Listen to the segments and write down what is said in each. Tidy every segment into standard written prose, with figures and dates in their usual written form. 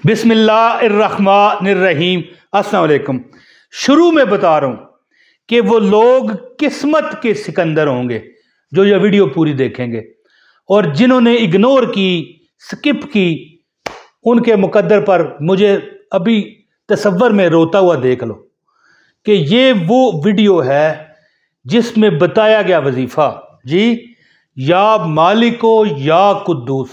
बिस्मिल्लाहिर्रहमानिर्रहीम। अस्सलाम वालेकुम। शुरू में बता रहा हूँ कि वो लोग किस्मत के सिकंदर होंगे जो ये वीडियो पूरी देखेंगे, और जिन्होंने इग्नोर की, स्किप की, उनके मुकद्दर पर मुझे अभी तसव्वुर में रोता हुआ देख लो कि ये वो वीडियो है जिसमें बताया गया वजीफ़ा जी, या मालिको या कुद्दूस।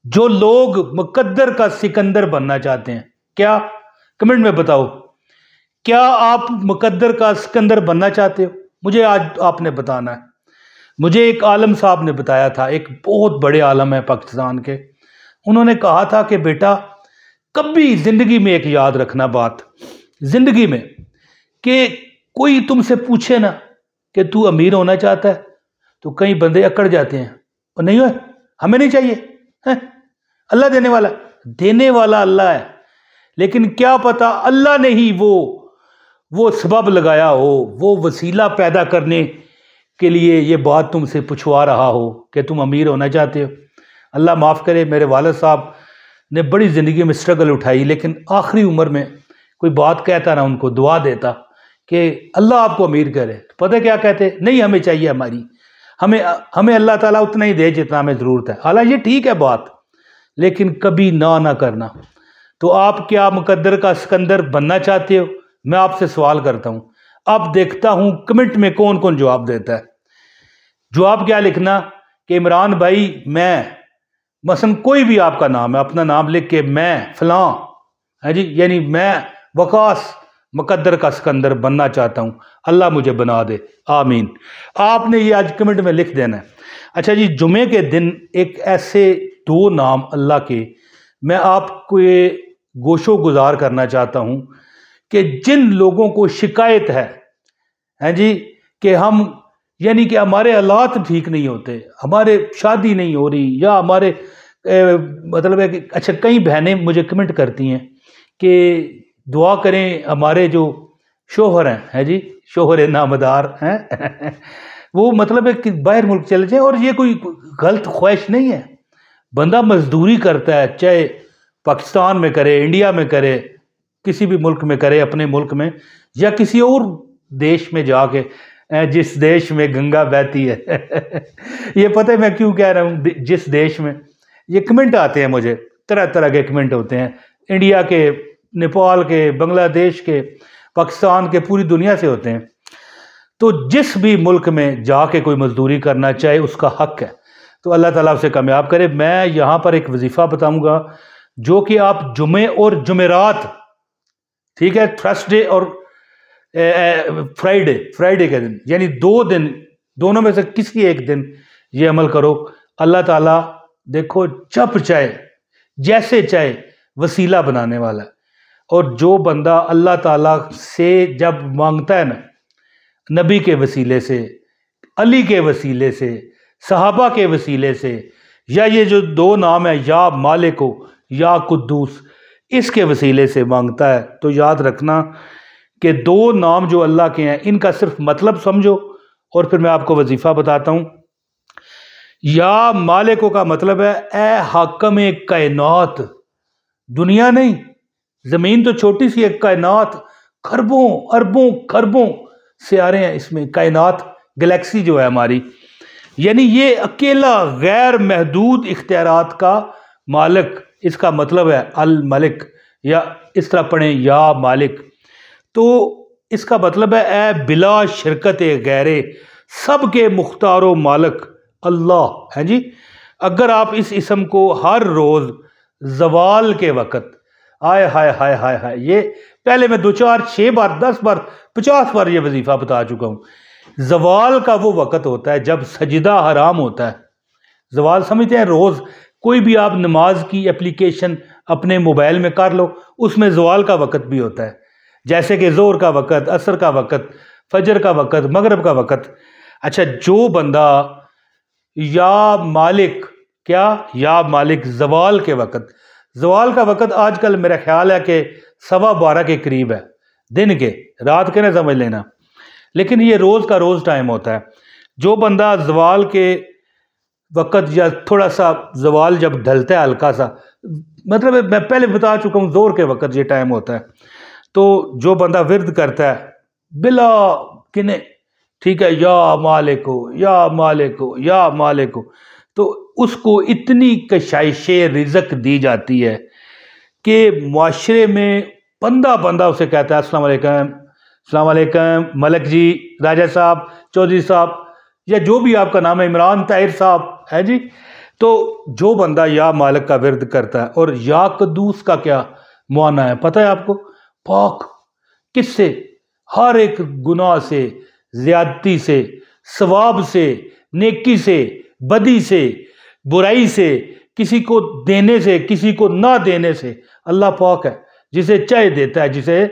जो लोग मुकद्दर का सिकंदर बनना चाहते हैं, क्या कमेंट में बताओ, क्या आप मुकद्दर का सिकंदर बनना चाहते हो? मुझे आज आपने बताना है। मुझे एक आलम साहब ने बताया था, एक बहुत बड़े आलम है पाकिस्तान के। उन्होंने कहा था कि बेटा कभी जिंदगी में एक याद रखना बात, जिंदगी में, कि कोई तुमसे पूछे ना कि तू अमीर होना चाहता है, तो कई बंदे अकड़ जाते हैं और नहीं हो, हमें नहीं चाहिए है? अल्लाह देने वाला अल्लाह है। लेकिन क्या पता अल्लाह ने ही वो सबब लगाया हो, वो वसीला पैदा करने के लिए ये बात तुमसे पूछवा रहा हो कि तुम अमीर होना चाहते हो। अल्लाह माफ़ करे, मेरे वालिद साहब ने बड़ी ज़िंदगी में स्ट्रगल उठाई, लेकिन आखिरी उम्र में कोई बात कहता ना, उनको दुआ देता कि अल्लाह आपको अमीर करे। पता क्या कहते? नहीं हमें चाहिए, हमें अल्लाह ताला उतना ही दे जितना हमें ज़रूरत है। हालांकि ये ठीक है बात, लेकिन कभी ना करना। तो आप क्या मुकद्दर का सिकंदर बनना चाहते हो? मैं आपसे सवाल करता हूं। अब देखता हूं कमेंट में कौन कौन जवाब देता है। जवाब क्या लिखना कि इमरान भाई मैं, मसलन कोई भी आपका नाम है, अपना नाम लिख के मैं फलां है जी, यानी मैं वकास मुकद्दर का सिकंदर बनना चाहता हूं, अल्लाह मुझे बना दे, आमीन। आपने ये आज कमेंट में लिख देना है। अच्छा जी, जुमे के दिन एक ऐसे दो नाम अल्लाह के मैं आपको ये गोशो गुजार करना चाहता हूं कि जिन लोगों को शिकायत है जी कि हम, यानी कि हमारे हालात ठीक नहीं होते, हमारे शादी नहीं हो रही, या हमारे मतलब है कि, अच्छा कई बहनें मुझे कमेंट करती हैं कि दुआ करें हमारे जो शोहर हैं जी, शोहर नामदार हैं वो मतलब है कि बाहर मुल्क चले जाए। और ये कोई गलत ख्वाहिश नहीं है, बंदा मजदूरी करता है, चाहे पाकिस्तान में करे, इंडिया में करे, किसी भी मुल्क में करे, अपने मुल्क में या किसी और देश में जाके, जिस देश में गंगा बहती है ये पता है मैं क्यों कह रहा हूँ जिस देश में। ये कमेंट आते हैं मुझे, तरह तरह के कमेंट होते हैं, इंडिया के, नेपाल के, बांग्लादेश के, पाकिस्तान के, पूरी दुनिया से होते हैं। तो जिस भी मुल्क में जाके कोई मजदूरी करना चाहे उसका हक है, तो अल्लाह ताला उसे कामयाब करे। मैं यहाँ पर एक वजीफ़ा बताऊँगा जो कि आप जुमे और जुमेरात, ठीक है, थर्सडे और फ्राइडे के दिन, यानी 2 दिन, दोनों में से किसी एक दिन ये अमल करो। अल्लाह ताला देखो जब चाहे जैसे चाहे वसीला बनाने वाला है। और जो बंदा अल्लाह ताला से जब मांगता है ना, नबी के वसीले से, अली के वसीले से, सहाबा के वसीले से, या ये जो 2 नाम है या मालिको या कुद्दूस, इसके वसीले से मांगता है, तो याद रखना कि 2 नाम जो अल्लाह के हैं इनका सिर्फ मतलब समझो। और फिर मैं आपको वजीफ़ा बताता हूँ। या मालिको का मतलब है ए हाकम कायनात, दुनिया नहीं, ज़मीन तो छोटी सी एक, कायनात खरबों अरबों खरबों सियारे हैं इसमें, कायनात गैलेक्सी जो है हमारी, यानी ये अकेला गैर महदूद इख्तियारात का मालिक, इसका मतलब है अल मलिक, या इस तरह पढ़ें या मालिक। तो इसका मतलब है ए बिला शिरकत गैरे, सब के मुख्तारो मालिक अल्लाह है जी। अगर आप इस इसम को हर रोज़ जवाल के वक़्त, आय हाय हाय हाय हाय, ये पहले मैं 2 4 6 बार 10 बार 50 बार ये वजीफ़ा बता चुका हूँ। जवाल का वो वक़्त होता है जब सजदा हराम होता है। जवाल समझते हैं? रोज़ कोई भी आप नमाज की एप्लीकेशन अपने मोबाइल में कर लो, उसमें जवाल का वक़्त भी होता है, जैसे कि ज़ोहर का वक़्त, असर का वक़्त, फजर का वक़्त, मगरब का वक़्त। अच्छा, जो बंदा या मालिक, क्या या मालिक जवाल के वक़्त, जवाल का वक़्त आजकल मेरा ख्याल है कि 12:15 के करीब है, दिन के, रात के ना समझ लेना, लेकिन ये रोज़ का रोज़ टाइम होता है। जो बंदा जवाल के वक़्त या थोड़ा सा जवाल जब ढलता है, हल्का सा مطلب میں پہلے بتا چکا ہوں زور کے وقت یہ ٹائم ہوتا ہے، تو جو بندہ ورد کرتا ہے بلا کنے، ٹھیک ہے، یا مالکو یا مالکو یا مالکو، تو اس کو اتنی کشائش رزق دی جاتی ہے کہ معاشرے میں بندہ اسے کہتا ہے السلام علیکم، السلام علیکم ملک جی، راجہ صاحب، چودھری صاحب، یا جو بھی آپ کا نام ہے، عمران طاہر صاحب ہے جی، تو جو بندہ یا مالک کا ورد کرتا ہے، اور یا قدوس کا کیا معنی ہے پتہ ہے آپ کو؟ پاک، کس سے؟ ہر ایک گناہ سے، زیادتی سے، ثواب سے، نیکی سے، بدی سے، برائی سے، کسی کو دینے سے، کسی کو نہ دینے سے اللہ پاک ہے، جسے چاہے دیتا ہے، جسے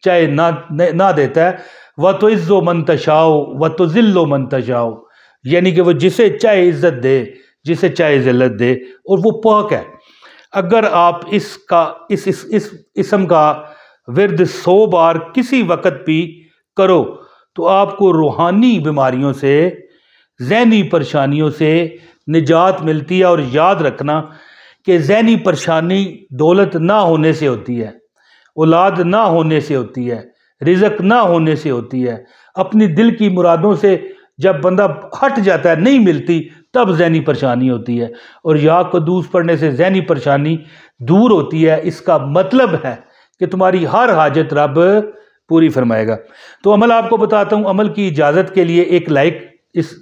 چاہے نہ دیتا ہے۔ وَتُعِزُّ مَن تَشَاءُ وَتُذِلُّ مَن تَشَاءُ، یعنی کہ وہ جسے چاہے عزت دے، جسے چاہے ذلت دے، اور وہ پاک ہے۔ اگر آپ اس اسم کا ورد 100 بار کسی وقت بھی کرو تو آپ کو روحانی بیماریوں سے، ذہنی پریشانیوں سے نجات ملتی ہے۔ اور یاد رکھنا کہ ذہنی پریشانی دولت نہ ہونے سے ہوتی ہے، اولاد نہ ہونے سے ہوتی ہے، رزق نہ ہونے سے ہوتی ہے، اپنی دل کی مرادوں سے جب بندہ ہٹ جاتا ہے، نہیں ملتی، تب ذہنی پریشانی ہوتی ہے۔ اور یا قدوس پڑھنے سے ذہنی پریشانی دور ہوتی ہے، اس کا مطلب ہے کہ تمہاری ہر حاجت رب پوری فرمائے گا۔ تو عمل آپ کو بتاتا ہوں، عمل کی اجازت کے لیے ایک لائک اس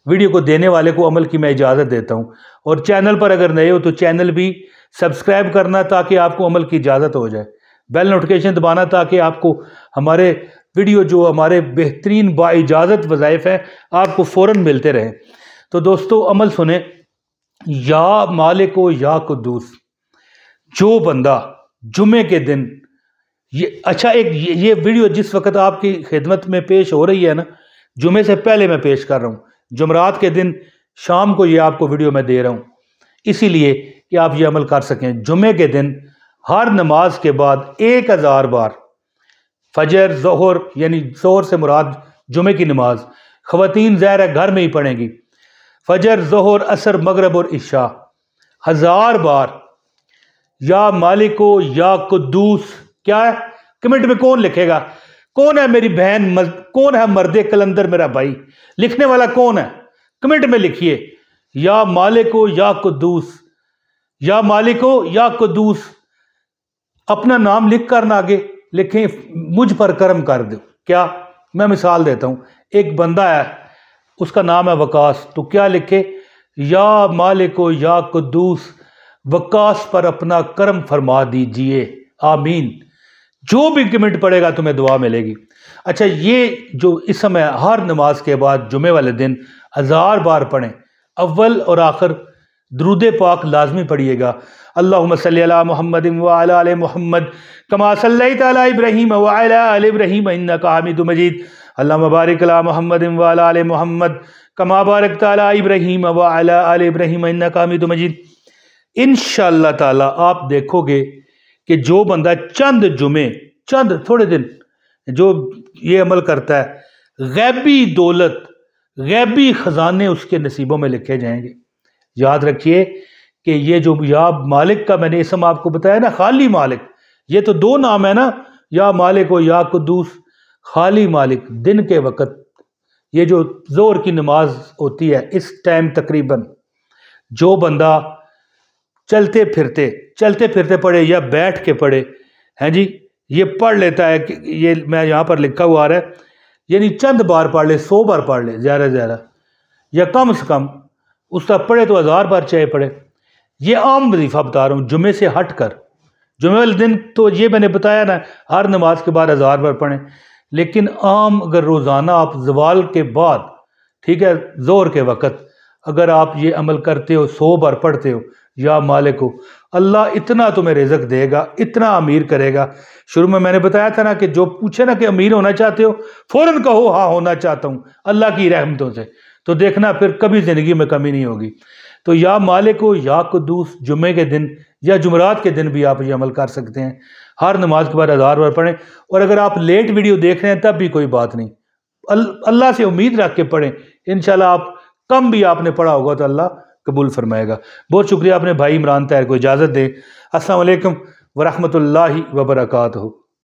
ویڈیو کو دینے والے کو عمل کی میں اجازت دیتا ہوں، اور چینل پر اگر نئے ہو تو چینل بھی سبسکرائب کرنا تاکہ آپ کو عمل کی اجازت ہو جائے، بیل نوٹیفیکیشن دبانا تاکہ آپ کو ہمارے ویڈیو جو ہمارے بہترین با اجازت وظائف ہیں آپ کو فوراً ملتے رہیں۔ تو دوستو عمل سنیں، یا مالک و یا قدوس، جو بندہ جمعے کے دن یہ ویڈیو جس وقت آپ کی خدمت میں پیش ہو رہی ہے نا، جمعے سے پہلے میں پیش کر رہا ہوں، جمعرات کے دن شام کو یہ آپ کو ویڈیو میں دے رہا ہوں، اسی لیے کہ آپ یہ عمل کر سکیں۔ جمعے کے دن ہر نماز کے بعد 1000 بار فجر، ظہر، یعنی ظہر سے مراد جمعے کی نماز، خواتین ظاہر ہے گھر میں ہی پڑھیں گی، فجر، ظہر، عصر، مغرب اور عشاء 1000 بار یا مالکو یا قدوس۔ کیا ہے؟ کمنٹ میں کون لکھے گا؟ کون ہے میری بہن؟ کون ہے مرد کلندر میرا بھائی؟ لکھنے والا کون ہے؟ کمنٹ میں لکھیے یا مالکو یا قدوس، یا مالکو یا قدوس، اپنا نام لکھ کر نہ آگے لکھیں مجھ پر کرم کر دو۔ کیا؟ میں مثال دیتا ہوں، ایک بندہ ہے، اس کا نام ہے وقاص، تو کیا لکھے؟ یا مالکو یا قدوس، وقاص پر اپنا کرم فرما دیجئے، آمین۔ جو بھی کمنٹ پڑے گا تمہیں دعا ملے گی۔ اچھا، یہ جو اسم ہے ہر نماز کے بعد جمعے والے دن 1000 بار پڑھیں، اول اور آخر درود پاک لازمی پڑھیے گا۔ اللہم صلی علی محمد وعلی آل محمد کما صلیت علی ابراہیم وعلی آل ابراہیم انکا حمید مجید، اللہم بارک علی محمد وعلی آل محمد کما بارکت علی ابراہیم وعلی آل ابراہیم انکا حمید مجید۔ انشاءاللہ تعالی آپ دیکھو گے کہ جو بندہ چند جمعے، چند تھوڑے دن جو یہ عمل کرتا ہے، غیبی دولت، غیبی خزانے اس کے نصیبوں میں لکھے جائیں گے۔ یاد رکھیے کہ یہ جو یا مالک کا میں نے اسم آپ کو بتایا نا، خالی مالک، یہ تو 2 نام ہے نا، یا مالک و یا قدوس، خالی مالک۔ دن کے وقت یہ جو ظہر کی نماز ہوتی ہے اس ٹائم تقریباً جو بندہ چلتے پھرتے پڑھے یا بیٹھ کے پڑھے، ہیں جی، یہ پڑھ لیتا ہے کہ یہ میں یہاں پر لکھا ہوا آ رہا ہے، یعنی چند بار پڑھ لے، 100 بار پڑھ لے زیادہ سے زیادہ، یا کم سے کم اس طرح پڑھے تو 1000 بار چاہے پڑھے۔ یہ عام وظیفہ بتا رہا ہوں، جمعے سے ہٹ کر۔ جمعے والے دن تو یہ میں نے بتایا نا ہر نماز کے بعد 1000 بار پڑھیں، لیکن عام اگر روزانہ آپ زوال کے بعد، ٹھیک ہے، ظہر کے وقت اگر آپ یہ عمل کرتے ہو، 100 بار پڑھتے ہو یا مالک ہو، اللہ اتنا تمہیں رزق دے گا، اتنا امیر کرے گا۔ شروع میں نے بتایا تھا نا کہ جو پوچھے نا کہ امیر ہونا چاہتے ہو، فوراً کہو ہاں ہونا چاہتا ہوں اللہ کی رحمتوں سے، تو دیکھنا پھر کبھی زندگی میں کمی نہیں ہوگی۔ تو یا مالک ہو یا قدوس، جمعے کے دن یا جمعرات کے دن بھی آپ یہ عمل کر سکتے ہیں، ہر نماز کے بعد 1000 بار پڑھیں۔ اور اگر آپ لیٹ ویڈیو دیکھ رہے ہیں تب بھی کوئی بات نہیں، اللہ سے امید رکھ کے پڑھیں، انشاءاللہ آپ کم بھی آپ نے پڑھا ہوگا تو اللہ قبول فرمائے گا۔ بہت شکریہ، اپنے بھائی عمران طاہر کو اجازت دیں۔ अस्सलाम वालेकुम वरहमतुल्लाहि वबरकातुहू।